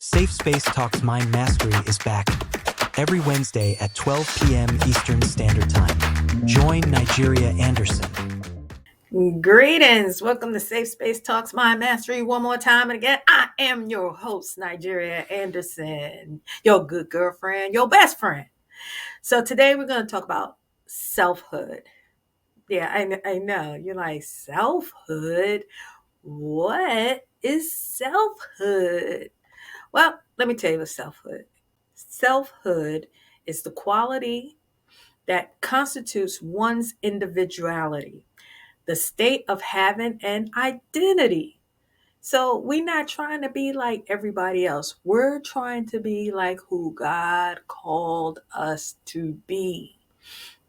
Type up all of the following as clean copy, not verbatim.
Safe Space Talks Mind Mastery is back every Wednesday at 12 p.m. Eastern Standard Time. Join Nigeria Anderson. Greetings. Welcome to Safe Space Talks Mind Mastery one more time. And again, I am your host, Nigeria Anderson, your good girlfriend, your best friend. So today we're going to talk about selfhood. Yeah, I know. You're like, selfhood? What is selfhood? Well, let me tell you what selfhood. Selfhood is the quality that constitutes one's individuality, the state of having an identity. So we're not trying to be like everybody else. We're trying to be like who God called us to be,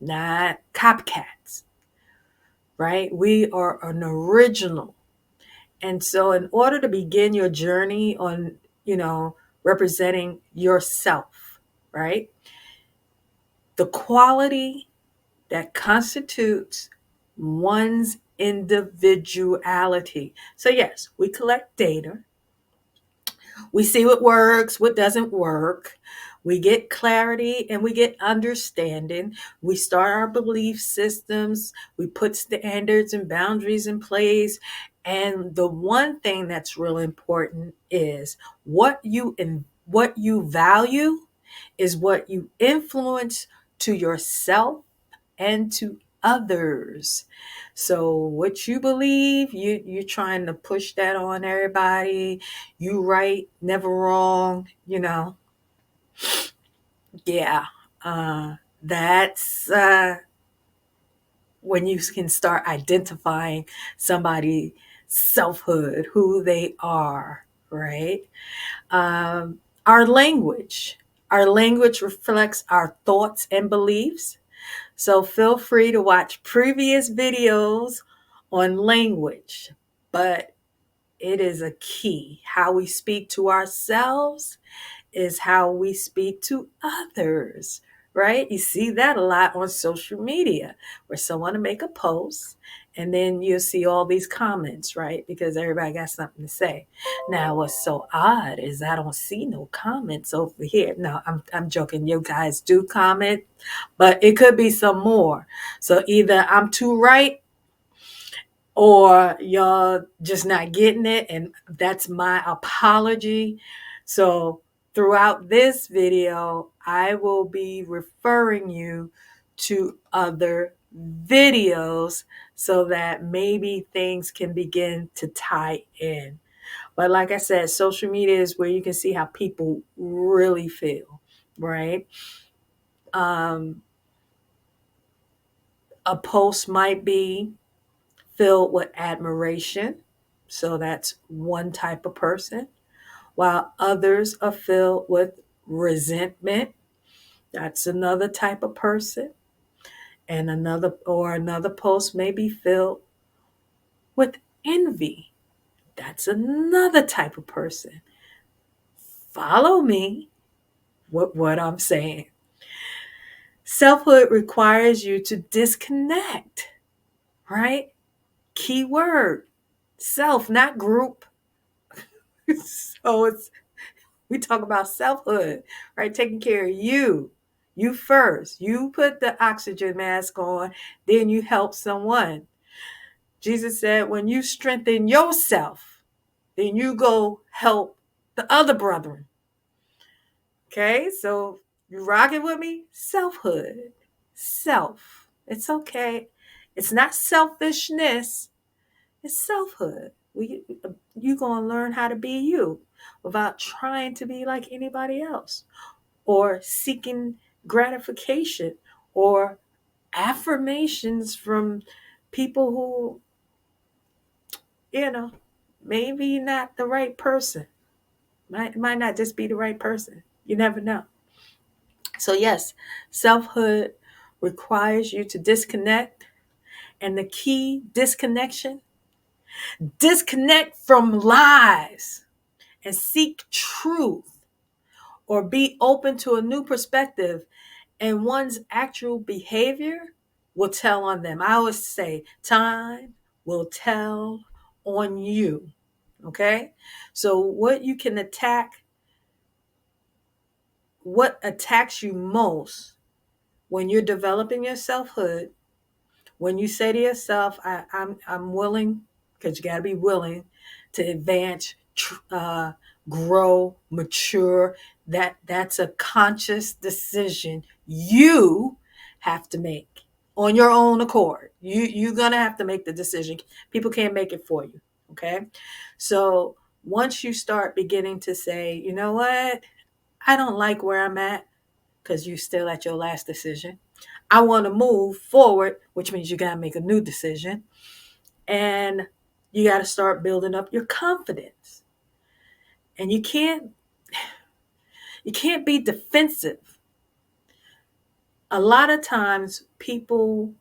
not copycats, right? We are an original. And so in order to begin your journey on, representing yourself, right? The quality that constitutes one's individuality. So yes, we collect data. We see what works, what doesn't work. We get clarity and we get understanding. We start our belief systems. We put standards and boundaries in place. And the one thing that's really important is what you value is what you influence to yourself and to others. So what you believe, you're trying to push that on everybody. You right, never wrong, Yeah. That's when you can start identifying somebody's selfhood, who they are, right? Our language. Our language reflects our thoughts and beliefs. So feel free to watch previous videos on language, but it is a key. How we speak to ourselves is how we speak to others, right? You see that a lot on social media where someone will make a post and then you'll see all these comments, right? Because everybody got something to say. Now, what's so odd is I don't see no comments over here. No, I'm joking. You guys do comment, but it could be some more. So either I'm too right or y'all just not getting it, and that's my apology. So throughout this video, I will be referring you to other videos so that maybe things can begin to tie in. But like I said, social media is where you can see how people really feel, right? A post might be filled with admiration. So that's one type of person. While others are filled with resentment. That's another type of person. And another post may be filled with envy. That's another type of person. Follow me with what I'm saying. Selfhood requires you to disconnect, right? Key word, self, not group. So we talk about selfhood, right? Taking care of you. You first. You put the oxygen mask on, then you help someone. Jesus said, when you strengthen yourself, then you go help the other brethren. Okay, so you rocking with me? Selfhood. Self. It's okay. It's not selfishness. It's selfhood. You gonna learn how to be you without trying to be like anybody else or seeking gratification or affirmations from people who, maybe not the right person. Might not just be the right person. You never know. So yes, selfhood requires you to disconnect. And the key disconnection, disconnect from lies and seek truth or be open to a new perspective, and one's actual behavior will tell on them. I always say time will tell on you. Okay? So what you can attack what attacks you most when you're developing your selfhood, when you say to yourself, I'm willing, because you got to be willing to advance, grow, mature. That's a conscious decision you have to make on your own accord. You're gonna have to make the decision. People can't make it for you. Okay, so once you start beginning to say, you know what, I don't like where I'm at, because you're still at your last decision. I want to move forward, which means you got to make a new decision. And you got to start building up your confidence. And you can't be defensive. A lot of times people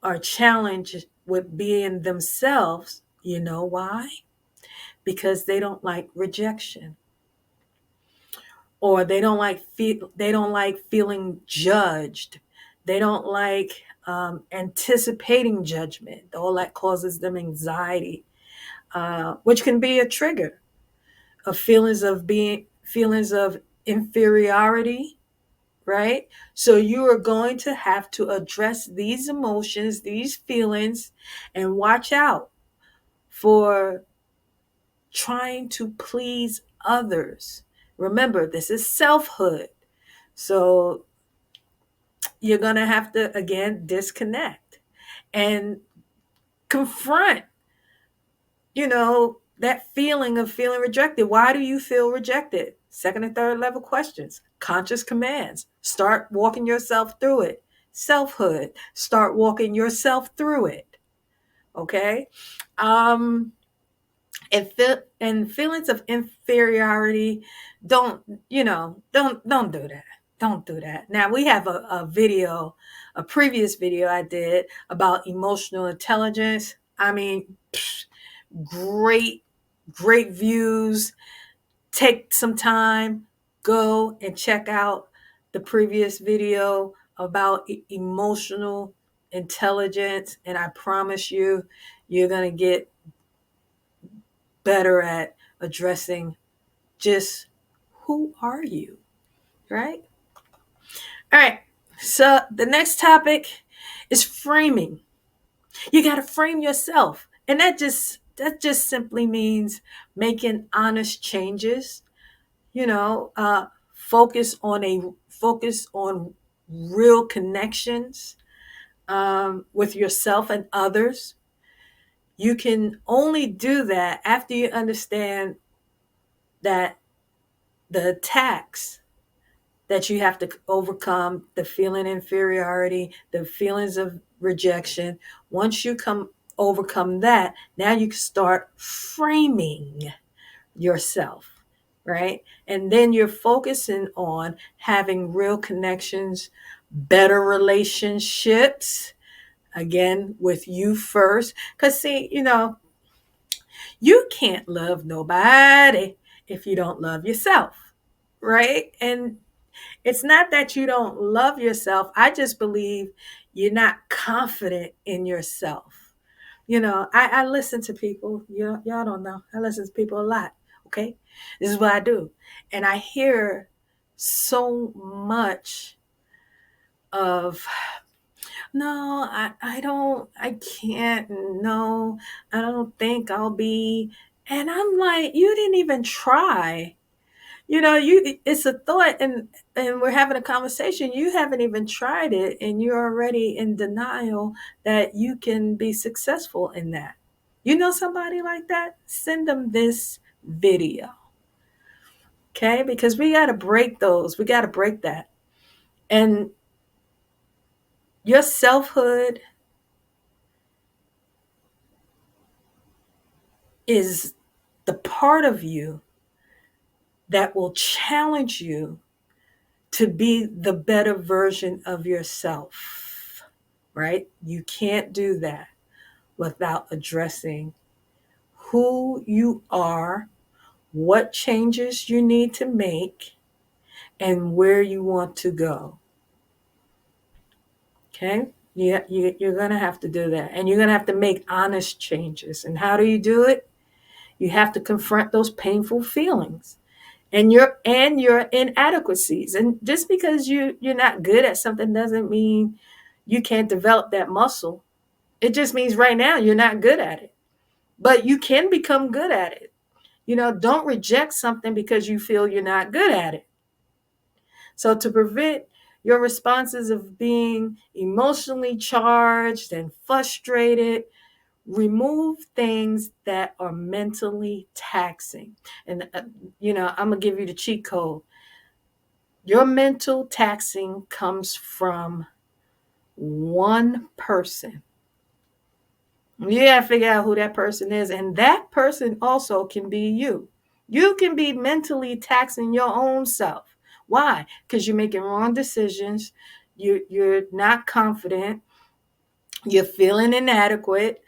are challenged with being themselves. You know why? Because they don't like rejection, or they don't like feeling judged. They don't like anticipating judgment. All that causes them anxiety, which can be a trigger of feelings of inferiority, right? So you are going to have to address these emotions, these feelings, and watch out for trying to please others. Remember, this is selfhood. So you're going to have to, again, disconnect and confront, that feeling of feeling rejected. Why do you feel rejected? Second and third level questions, conscious commands. Start walking yourself through it. Selfhood. Start walking yourself through it. Okay? And feelings of inferiority, don't do that. Don't do that. Now, we have a previous video I did about emotional intelligence. I mean, great, great views. Take some time, go and check out the previous video about emotional intelligence, and I promise you, you're going to get better at addressing just who are you, right? All right. So the next topic is framing. You got to frame yourself. And that just simply means making honest changes, focus on real connections with yourself and others. You can only do that after you understand that the attacks that you have to overcome, the feeling inferiority, the feelings of rejection. Once you overcome that, now you can start framing yourself, right? And then you're focusing on having real connections, better relationships, again, with you first. Because, see, you can't love nobody if you don't love yourself, right? And it's not that you don't love yourself. I just believe you're not confident in yourself. I listen to people. Y'all don't know. I listen to people a lot. Okay. This is what I do. And I hear so much of, no, I can't. No, I don't think I'll be. And I'm like, you didn't even try. It's a thought, and we're having a conversation. You haven't even tried it, and you're already in denial that you can be successful in that. You know somebody like that? Send them this video. Okay? Because we got to break those. We got to break that. And your selfhood is the part of you that will challenge you to be the better version of yourself, right? You can't do that without addressing who you are, what changes you need to make, and where you want to go. Okay? You're going to have to do that. And you're going to have to make honest changes. And how do you do it? You have to confront those painful feelings. and your inadequacies. And just because you're not good at something doesn't mean you can't develop that muscle. It just means right now you're not good at it, but you can become good at it. Don't reject something because you feel you're not good at it. So to prevent your responses of being emotionally charged and frustrated, remove things that are mentally taxing. And I'm gonna give you the cheat code. Your mental taxing comes from one person. You gotta figure out who that person is, and that person also can be you. You can be mentally taxing your own self. Why? Because you're making wrong decisions. You're not confident. You're feeling inadequate.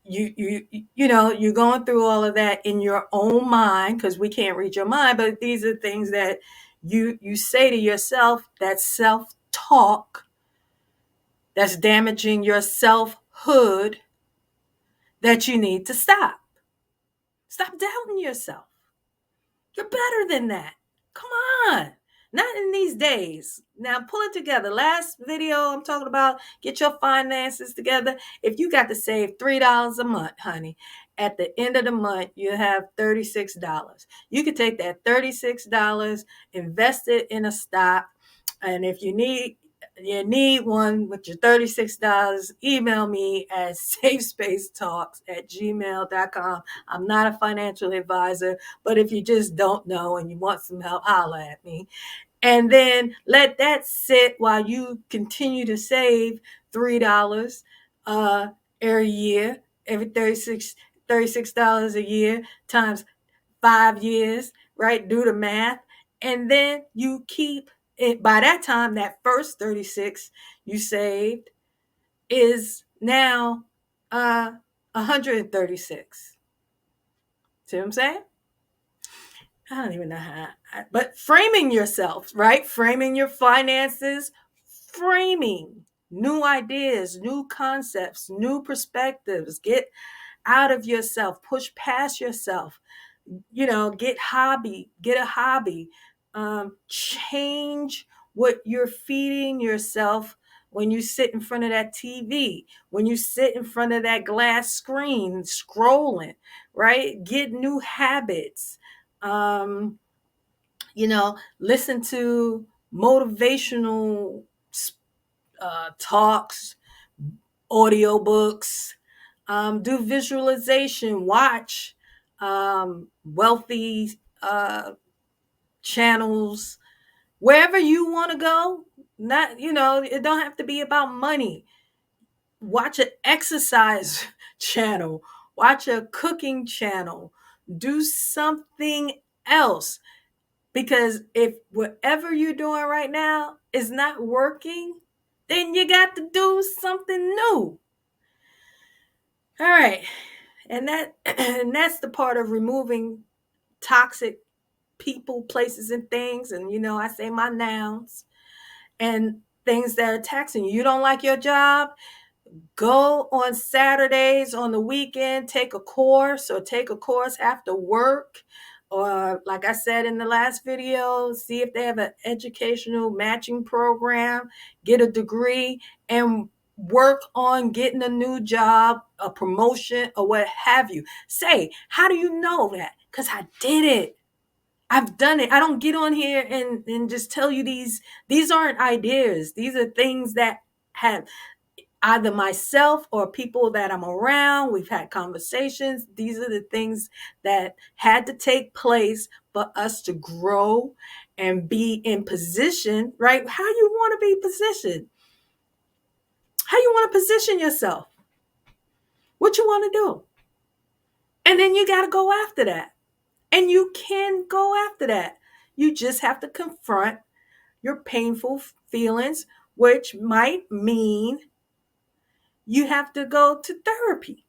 You're going through all of that in your own mind because we can't read your mind. But these are things that you say to yourself. That self talk that's damaging your selfhood that you need to stop. Stop doubting yourself. You're better than that. Come on. Not in these days. Now pull it together. Last video I'm talking about get your finances together. If you got to save $3 a month, honey, at the end of the month you have $36. You could take that $36, invest it in a stock, and if you need one with your $36, email me at safespacetalks@gmail.com. I'm not a financial advisor, but if you just don't know and you want some help, holla at me. And then let that sit while you continue to save $3 every year, every $36 a year times 5 years, right? Do the math. And then you keep it. By that time, that first 36 you saved is now 136. See what I'm saying? I don't even know how, but framing yourself, right? Framing your finances, framing new ideas, new concepts, new perspectives. Get out of yourself, push past yourself. Get a hobby. Change what you're feeding yourself when you sit in front of that TV, when you sit in front of that glass screen scrolling, right? Get new habits. Um, Listen to motivational talks, audiobooks, do visualization, watch wealthy channels, wherever you want to go. Not, it don't have to be about money. Watch an exercise channel, watch a cooking channel, do something else. Because if whatever you're doing right now is not working, then you got to do something new. All right. And that's the part of removing toxic people, places, and things. And I say my nouns and things that are taxing you. You don't like your job? Go on Saturdays, on the weekend, take a course after work. Or like I said in the last video, see if they have an educational matching program, get a degree, and work on getting a new job, a promotion, or what have you. Say, how do you know that? Because I did it. I've done it. I don't get on here and just tell you these aren't ideas. These are things that have either myself or people that I'm around. We've had conversations. These are the things that had to take place for us to grow and be in position, right? How you want to be positioned? How you want to position yourself? What you want to do? And then you got to go after that. And you can go after that. You just have to confront your painful feelings, which might mean you have to go to therapy.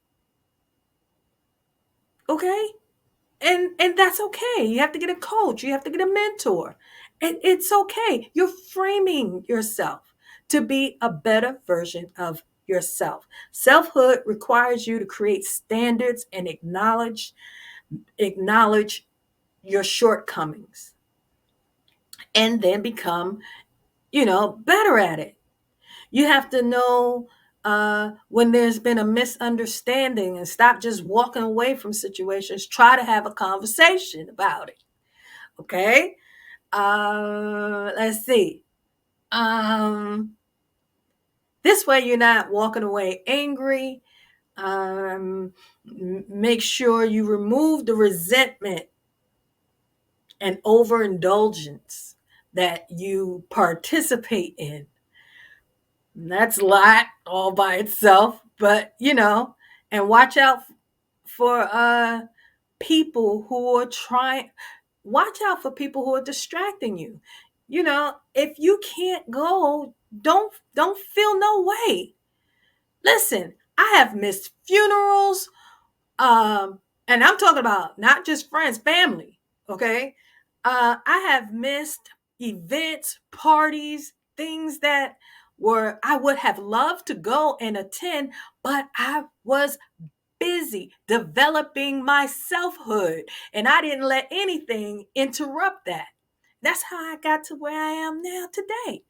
Okay? And that's okay. You have to get a coach, you have to get a mentor. And it's okay. You're framing yourself to be a better version of yourself. Selfhood requires you to create standards and acknowledge your shortcomings. and then become, better at it. You have to know when there's been a misunderstanding and stop just walking away from situations. Try to have a conversation about it. Okay. Let's see. Um, this way, you're not walking away angry. Make sure you remove the resentment and overindulgence that you participate in. And that's a lot all by itself, but and watch out for people who are trying. Watch out for people who are distracting you. If you can't go, don't feel no way. Listen, I have missed funerals, and I'm talking about not just friends, family. Okay, I have missed events, parties, things that were I would have loved to go and attend, but I was busy developing my selfhood, and I didn't let anything interrupt that. That's how I got to where I am now today.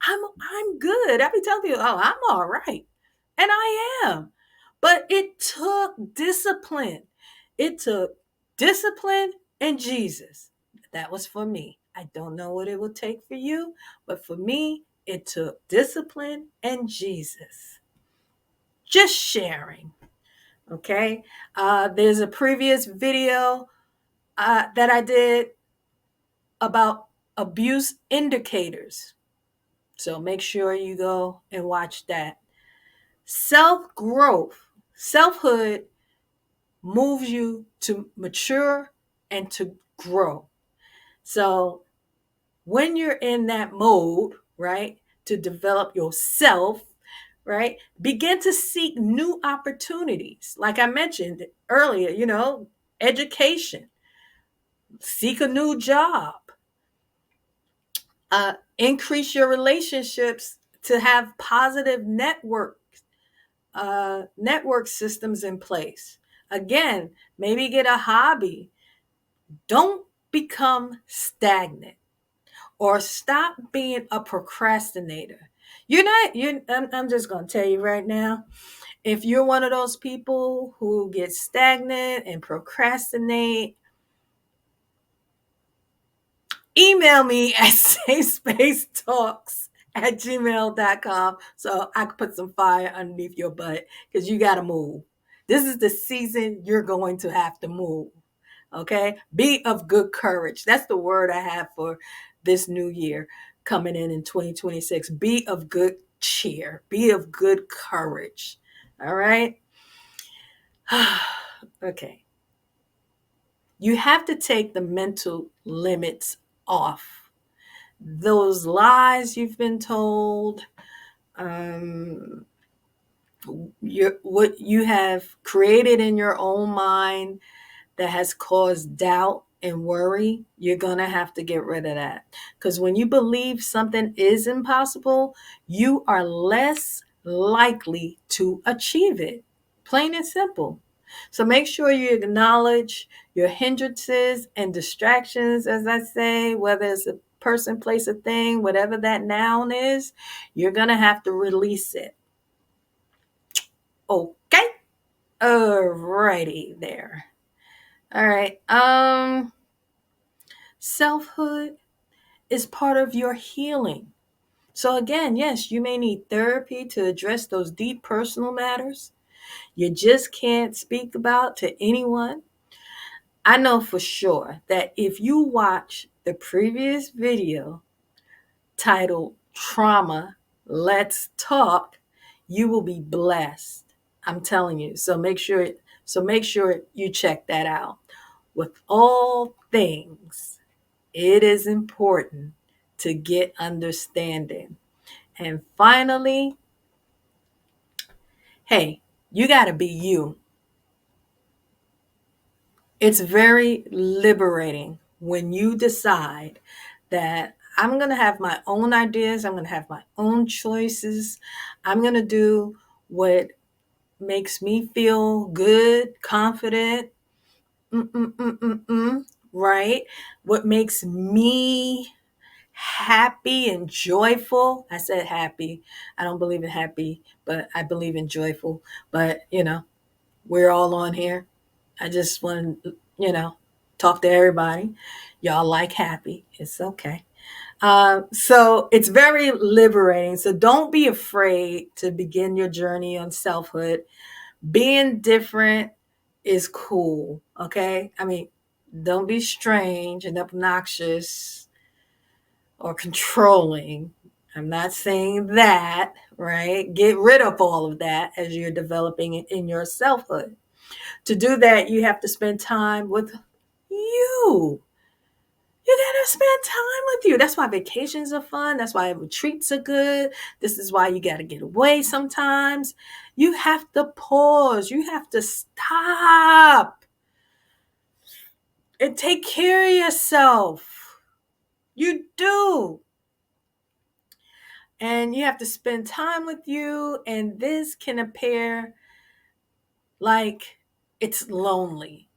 I'm good. I be telling you, oh, I'm all right. And I am. But it took discipline. It took discipline and Jesus. That was for me. I don't know what it will take for you, but for me, it took discipline and Jesus. Just sharing. Okay. There's a previous video that I did about abuse indicators. So make sure you go and watch that. Self growth, selfhood moves you to mature and to grow. So when you're in that mode, right, to develop yourself, right, begin to seek new opportunities. Like I mentioned earlier, education, seek a new job, increase your relationships to have positive network systems in place. Again, maybe get a hobby. Don't become stagnant or stop being a procrastinator. You're not, you I'm just going to tell you right now, if you're one of those people who get stagnant and procrastinate, email me at safespacetalks@gmail.com so I can put some fire underneath your butt, because you got to move. This is the season you're going to have to move. Okay? Be of good courage. That's the word I have for this new year coming in 2026. Be of good cheer. Be of good courage. All right? Okay. You have to take the mental limits off. Those lies you've been told, um, what you have created in your own mind that has caused doubt and worry, you're going to have to get rid of that. Because when you believe something is impossible, you are less likely to achieve it. Plain and simple. So make sure you acknowledge your hindrances and distractions, as I say, whether it's a person, place, a thing, whatever that noun is, you're going to have to release it. Okay? Alrighty there. All right. Selfhood is part of your healing. So again, yes, you may need therapy to address those deep personal matters you just can't speak about to anyone. I know for sure that if you watch the previous video titled Trauma, Let's Talk, you will be blessed. I'm telling you. So make sure you check that out. With all things, it is important to get understanding. And finally, hey, you got to be you. It's very liberating when you decide that I'm going to have my own ideas, I'm going to have my own choices, I'm going to do what makes me feel good, confident, right? What makes me happy and joyful. I said happy. I don't believe in happy, but I believe in joyful. But, we're all on here. I just want to, talk to everybody. Y'all like happy. It's okay. So it's very liberating. So don't be afraid to begin your journey on selfhood. Being different is cool. Okay. I mean, don't be strange and obnoxious or controlling. I'm not saying that, right? Get rid of all of that as you're developing it in your selfhood. To do that, you have to spend time with you. You gotta spend time with you. That's why vacations are fun. That's why retreats are good. This is why you gotta get away sometimes. You have to pause. You have to stop and take care of yourself. You do. And you have to spend time with you. And this can appear like it's lonely.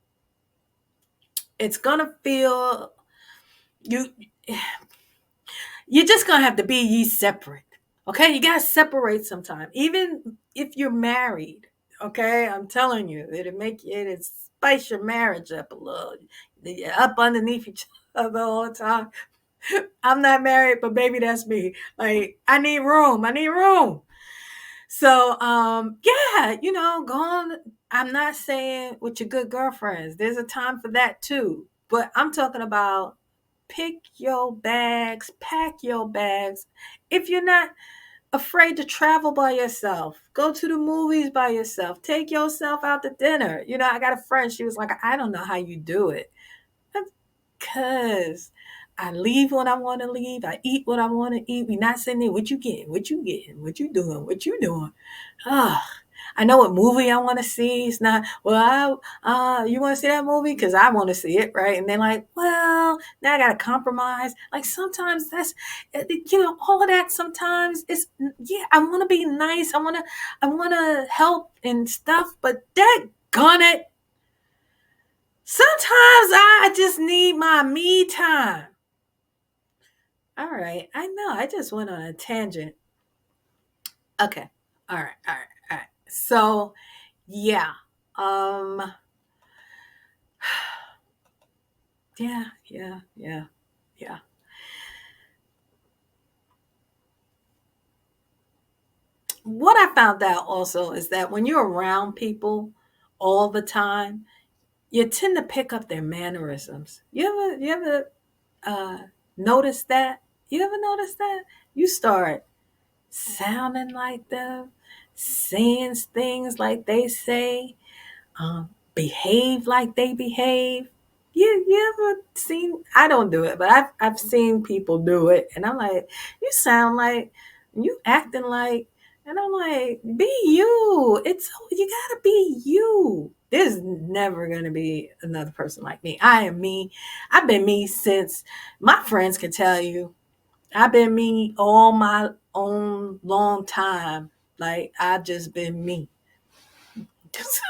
It's gonna feel you you're just gonna have to be ye separate. Okay, you gotta separate sometime. Even if you're married, okay, I'm telling you, it'll spice your marriage up a little. You're up underneath each other all the time. I'm not married, but baby, that's me. Like, I need room. I need room. So, yeah, go on. I'm not saying with your good girlfriends. There's a time for that too. But I'm talking about pick your bags, pack your bags. If you're not afraid to travel by yourself, go to the movies by yourself, take yourself out to dinner. I got a friend, she was like, I don't know how you do it. Because I leave when I want to leave. I eat what I want to eat. We not sitting there, what you getting? What you getting? What you doing? What you doing? Ah, I know what movie I want to see. It's not, well, you want to see that movie? Because I want to see it, right? And they're like, well, now I got to compromise. Like sometimes all of that sometimes is, yeah, I want to be nice. I want to help and stuff, but daggone it. Sometimes I just need my me time. All right. I know. I just went on a tangent. Okay. All right. All right. All right. So, yeah. Um yeah, yeah, yeah. Yeah. What I found out also is that when you're around people all the time, you tend to pick up their mannerisms. You ever uh notice that? You ever notice that? You start sounding like them, saying things like they say, behave like they behave. You ever seen? I don't do it, but I've seen people do it, and I'm like, you sound like you acting like, and I'm like, be you. You gotta be you. There's never gonna be another person like me. I am me. I've been me since my friends can tell you. I've been me all my own long time. Like I've just been me.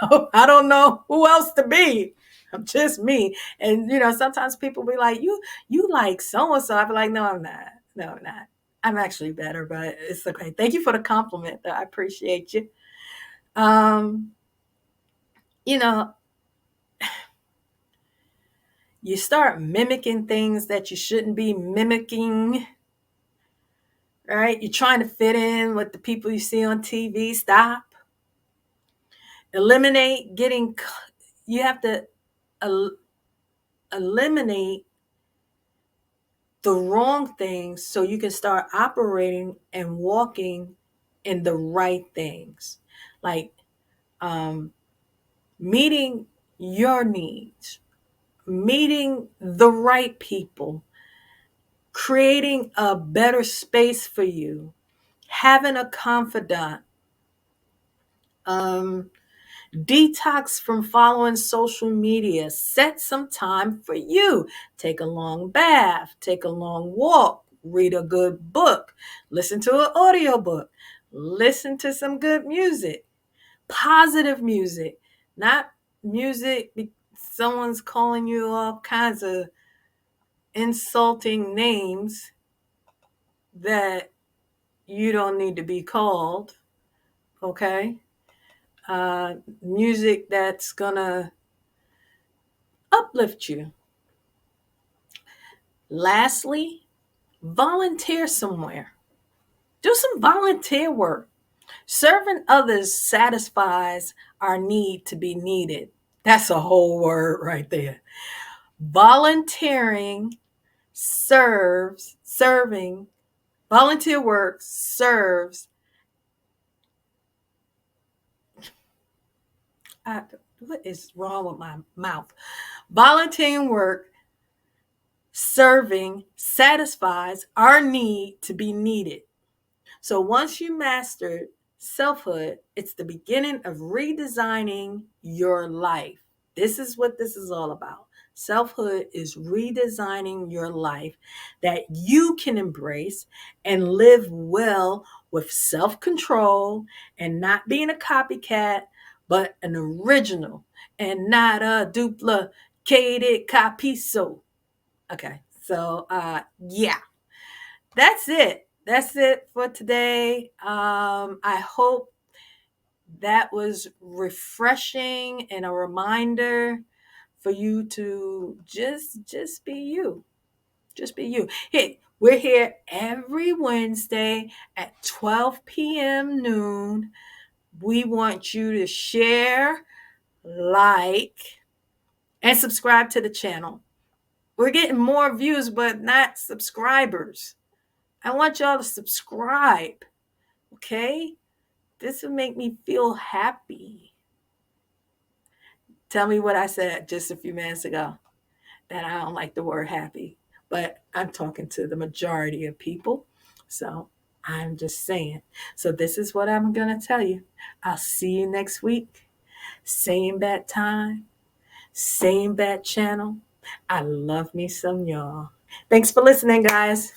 So I don't know who else to be. I'm just me. And sometimes people be like, you like so and so. I be like, no, I'm not. No, I'm not. I'm actually better, but it's okay. Thank you for the compliment. Though. I appreciate you. Um, you know, you start mimicking things that you shouldn't be mimicking, right? You're trying to fit in with the people you see on TV. Stop. Eliminate getting, you have to el- eliminate the wrong things so you can start operating and walking in the right things. Like um, meeting your needs, meeting the right people, creating a better space for you, having a confidant, um, detox from following social media. Set some time for you. Take a long bath, take a long walk, read a good book, listen to an audiobook, listen to some good music, positive music, not music someone's calling you all kinds of insulting names. that you don't need to be called, okay? Music that's gonna uplift you. Lastly, volunteer somewhere. Do some volunteer work. Serving others satisfies our need to be needed. That's a whole word right there. Volunteering serving, volunteer work serves, what is wrong with my mouth? Volunteering work serving satisfies our need to be needed. So once you mastered selfhood, it's the beginning of redesigning your life. This is what this is all about. Selfhood is redesigning your life that you can embrace and live well with self control and not being a copycat, but an original and not a duplicated capiso. Okay, so yeah, that's it. That's it for today. I hope that was refreshing and a reminder for you to just be you. Just be you. Hey, we're here every Wednesday at 12 p.m. noon. We want you to share, like, and subscribe to the channel. We're getting more views, but not subscribers. I want y'all to subscribe. Okay? This will make me feel happy. Tell me what I said just a few minutes ago, that I don't like the word happy, but I'm talking to the majority of people. So I'm just saying. So this is what I'm going to tell you. I'll see you next week. Same bad time, same bad channel. I love me some y'all. Thanks for listening, guys.